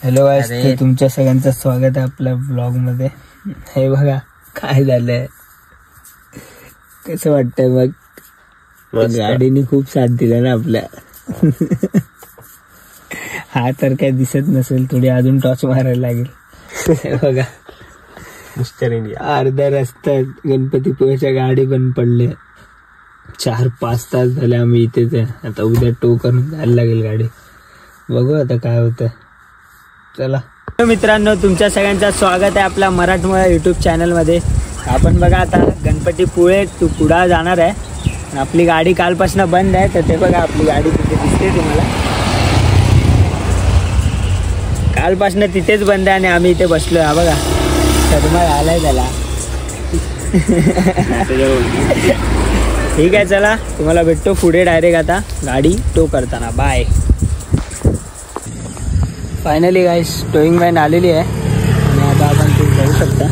Hello guys, तुमच्या सगळ्यांचं स्वागत आहे आपल्या ब्लॉग मध्ये. हे बघा काय झालंय, कसं वाटतंय मग. गाडीने खूप साथ दिला ना आपल्या. हा तर काय दिसत नसेल, थोडी अजून टॉर्च मारायला लागेल. हे बघा मिस्टर इंडिया अर्ध्या रस्त्यात गणपतीपुळेच्या गाडी पण पडले. 4-5 तास झाले आम्ही इथेच आहे. आता उद्या टो करून जायला लागेल गाडी. बघू आता काय होतं. चला मित्रांनो, तुमच्या सगळ्यांचं स्वागत आहे आपल्या मराठमोळा यूट्यूब चॅनलमध्ये. आपण बघा आता गणपतीपुळे टू कुडाळ जाणार आहे. आपली गाडी कालपासून बंद आहे, तर ते बघा आपली गाडी तिथे दिसते तुम्हाला. कालपासून तिथेच बंद आहे आणि आम्ही इथे बसलोय. हा बघा शर्मा आलाय त्याला. ठीक आहे, चला तुम्हाला भेटतो पुढे डायरेक्ट आता गाडी टो करताना. Bye. Finally guys towing van आलेली आहे आणि आता आपण ते जाऊ शकता.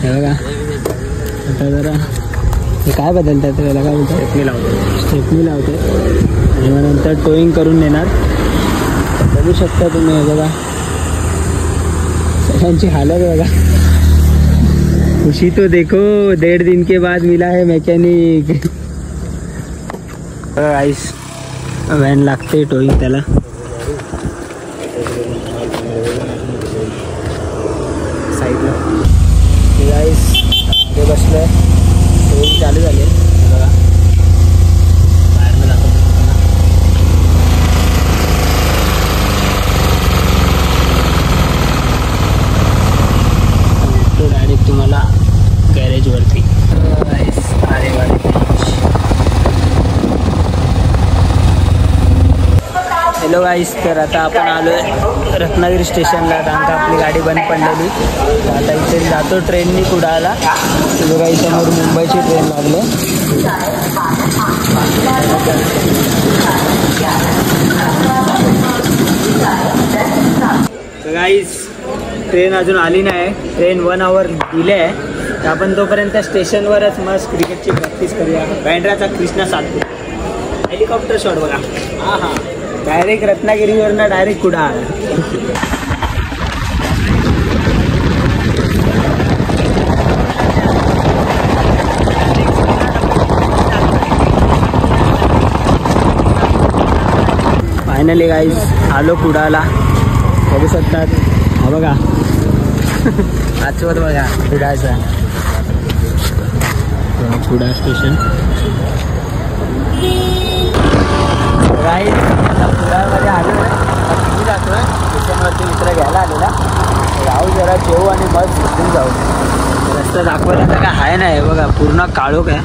हे बघा आता जरा हे काय बदलतात त्याला, काय बोलतात, स्टेपनी लावते आणि मग नंतर टोईंग करून नेणार. बघू शकता तुम्ही. हे बघा सगळ्यांची हालत बघा. खुशी तो देखो, 1.5 दिन के बाद मिला है मैकेनिक. गाइस वॅन लागते टोईंग त्याला. साईडला गाइस ते बसलोय, टोईंग चालू झाले. बघा बाहेरनं जातो डायरेक्ट तुम्हाला गॅरेजवरती. हॅलो गाइस, तर आता आपण आलोय रत्नागिरी स्टेशनला. कारण का आपली गाडी बंद पडलेली. आता इथे जातो ट्रेननी कुडाळला. बघा समोर मुंबईची ट्रेन लागले. गाइस ट्रेन अजून आली नाही. ट्रेन 1 आवर डिले आहे. तर आपण तोपर्यंत स्टेशनवरच मस्त क्रिकेटची प्रॅक्टिस करूया. बँड्राचा कृष्णा साधतो. हेलिकॉप्टर शॉट बघा. हा डायरेक्ट रत्नागिरीवरनं डायरेक्ट कुडाळ. फायनली गाइस आलो कुडाळला. बघू शकतात. हा बघा आजवर बघा कुडाळचा. कुडाळ स्टेशन. गाइस आता कुडाळमध्ये आलो आहे. जातो स्टेशनवरती मित्र घ्यायला आलेला. राहू जरा जेवू आणि मग झोपून जाऊ. रस्ता दाखवायला तर काय आहे नाही. बघा पूर्ण काळोख आहे,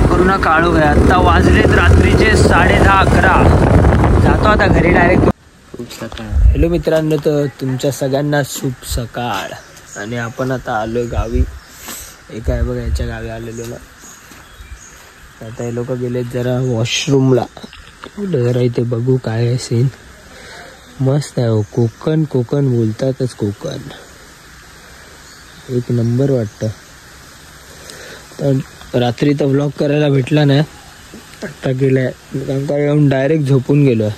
पूर्ण काळोख आहे. आत्ता वाजलेत रात्रीचे 10:30-11. जातो आता घरी डायरेक्ट. शुभ सकाळ. हॅलो मित्रांनो, तर तुमच्या सगळ्यांना शुभ सकाळ. आणि आपण आता आलोय गावी. एक आहे बघा, याच्या गावी आलेलो ना. आता हे लोक गेलेत जरा वॉशरूमला. जरा इथे बघू काय आहे सीन. मस्त आहे हो. कोकण कोकण बोलतातच. कोकण एक नंबर वाटतं. तर रात्री तर व्लॉग करायला भेटला नाही. आत्ता गेलाय कारण का येऊन डायरेक्ट झोपून गेलो आहे.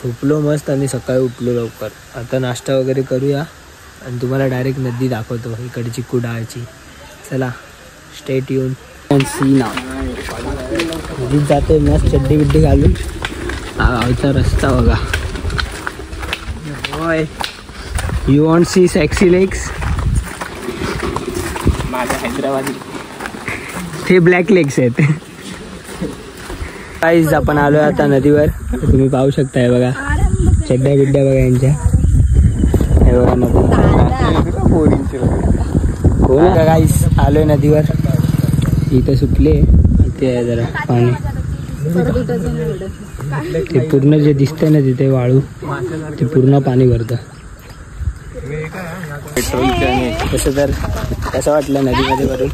झोपलो मस्त आणि सकाळी उठलो लवकर. आता नाश्ता वगैरे करूया आणि तुम्हाला डायरेक्ट नदी दाखवतो इकडची कुडाळची. चला स्टे ट्यून अँड सी नाव. नदीत जातोय मस्त चड्डी बिड्डी घालून. हा गावचा रस्ता बघा. होय, you want see sexy legs. माझ्या हैदराबादी ते ब्लॅक लेग्स आहेत. गाइस आपण आलोय आता नदीवर. तुम्ही पाहू शकताय बघा चड्ड्या बिड्ड्या बघा यांच्या. हे बघा नदी. हो का गाइस, आलोय नदीवर. इथं सुटले. इथे आहे जरा पाणी. ते पूर्ण जे दिसतंय ना तिथे वाळू, ते पूर्ण पाणी भरतं. तसं तर कसं वाटलं नदीमध्ये भरून.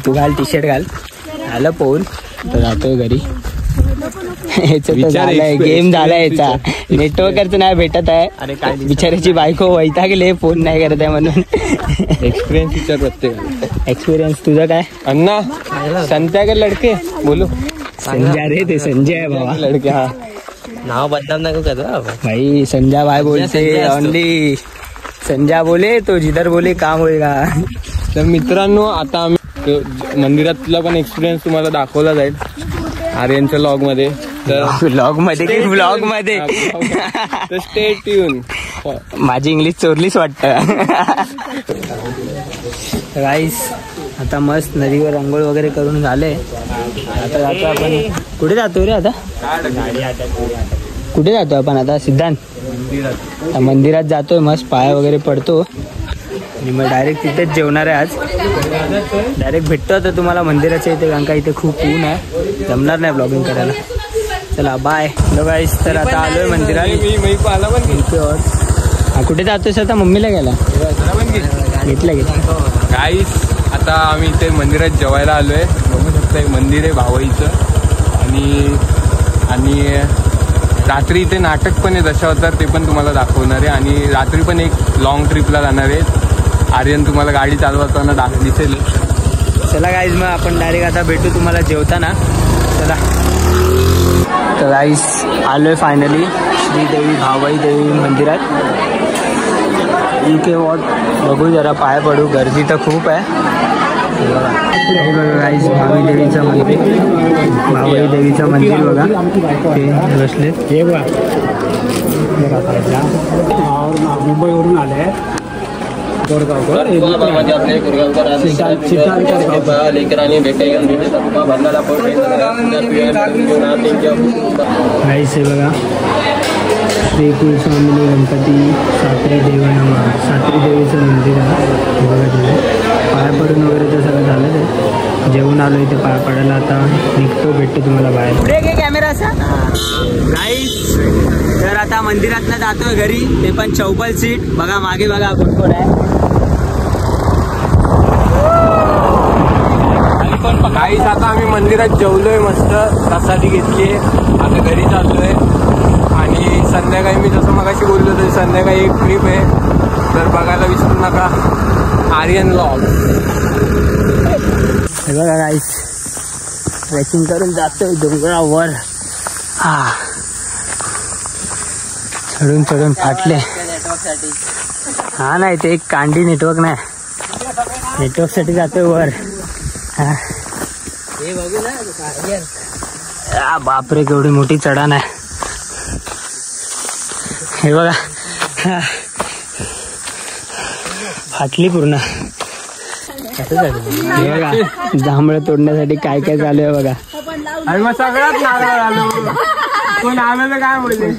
तू घाल, टी शर्ट घाल. आलं पोहून तर जातोय घरी. झालाय गेम झालाय याचा. नेटवर्कच नाही भेटत आहे. बिचाऱ्याची बायको वैतागले, फोन नाही करत आहे म्हणून. एक्सपिरियन्स विचार प्रत्येक. एक्सपिरियन्स तुझं काय. अन्ना संत्या के लड़के बोलो. संजय रे, ते संजय आहे बाबा. लड़के. हा नाव बदनाम नको करू भाई संजय भाई बोलते ओनली संजय बोले तो जिधर बोले काम होएगा. तर मित्रांनो आता आम्ही मंदिरातला पण एक्सपिरियन्स तुम्हाला दाखवला जाईल आर्यनच्या लॉग मध्ये. तर व्लॉग मध्ये की व्लॉग मध्ये तर स्टे ट्यून. माझी इंग्लिश चोरलीच वाटतं. गाईस आता मस्त नदीवर अंघोळ वगैरे करून झाले. आता जातो आपण. कुठे जातो रे आता? कुठे जातो आपण आता? सिद्धांत मंदिरात जातोय. मस्त पाया वगैरे पडतो आणि मग डायरेक्ट तिथेच जेवणार आहे आज. डायरेक्ट भेटतो आता तुम्हाला मंदिराच्या इथे, कारण का इथे खूप ऊन आहे, जमणार नाही ब्लॉगिंग करायला. चला बाय. हॅलो गाईस, तर आता आलोय मंदिरात. कुठे जातोय आता? मम्मीला गेला घेतलं गाईस आता आम्ही इथे मंदिरात जेवायला आलोय. बघू शकता एक मंदिर आहे भावईचं. आणि रात्री इथे नाटक पण आहे दशावतार, ते पण तुम्हाला दाखवणार आहे. आणि रात्री पण एक लॉंग ट्रिपला जाणार आहे. आर्यन तुम्हाला गाडी चालवताना दिसेल. चला गाईज मग आपण डायरेक्ट आता भेटू तुम्हाला जेवताना. चला. तर गाईज आलोय फायनली श्रीदेवी भावाई देवी मंदिरात. इथे वॉट बघू जरा, पाय पडू. गर्दी तर खूप आहे. हे बघा गाईज भावाई देवीचं मंदिर. भावाई देवीचं मंदिर बघा, ते बसले. हे बघा मुंबईवरून आले गाईस. बघा श्री स्वामी गणपती सात्री देवीचं मंदिर आहे. बघा तिथे पाय पडून वगैरे ते सगळं झालं. ते जेवून आलो इथे पाय पडायला. आता निघतो, भेटतो तुम्हाला बाहेर. पुढे घे कॅमेरा असा. गाईस तर आता मंदिरातनं जातोय घरी, ते पण चौपल सीट. बघा मागे बघा कोण कोण आहे. गाईस आता आम्ही मंदिरात जेवलोय, मस्त प्रसादी घेतली. आता घरी चाललोय. आणि संध्याकाळी मी जसं मगाशी बोललो तरी संध्याकाळी एक ट्रिप आहे, तर बघायला विसरू नका आर्यन लॉग. हे बघा गाईस ट्रेकिंग करून जातोय डोंगरावर. चढून चढून फाटले. हा नाही ते एक कांडी नेटवर्क नाही, नेटवर्क साठी जातोय वर. बापरे केवढी मोठी चढाण आहे. हे बघा फाटली पूर्ण. हे बघा जांभळं तोडण्यासाठी काय काय चालू आहे बघा. आणि मग सगळ्यात नारळ आलो. कोण आलं तर काय बोलले.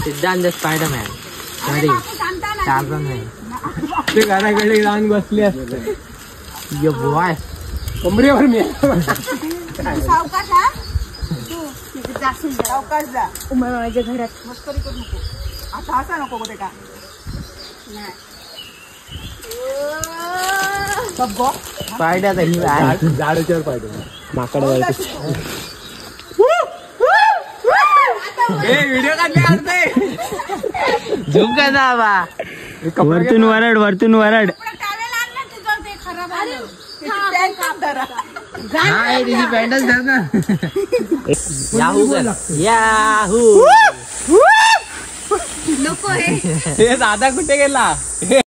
सिद्धांत स्पायडरमॅन ते घराकडे जाऊन बसले असते. कमरेवर मी माझ्या घरात मस्करी करू नको. आता असा नको ते का पायड्यात झाडाच्यावर पाहिजे माकड व्हिडिओ काढते. झूम का ना वरतून वरड, वरतून वरड. पॅन्टच धर ना. याहू नको हे दादा कुठे गेला.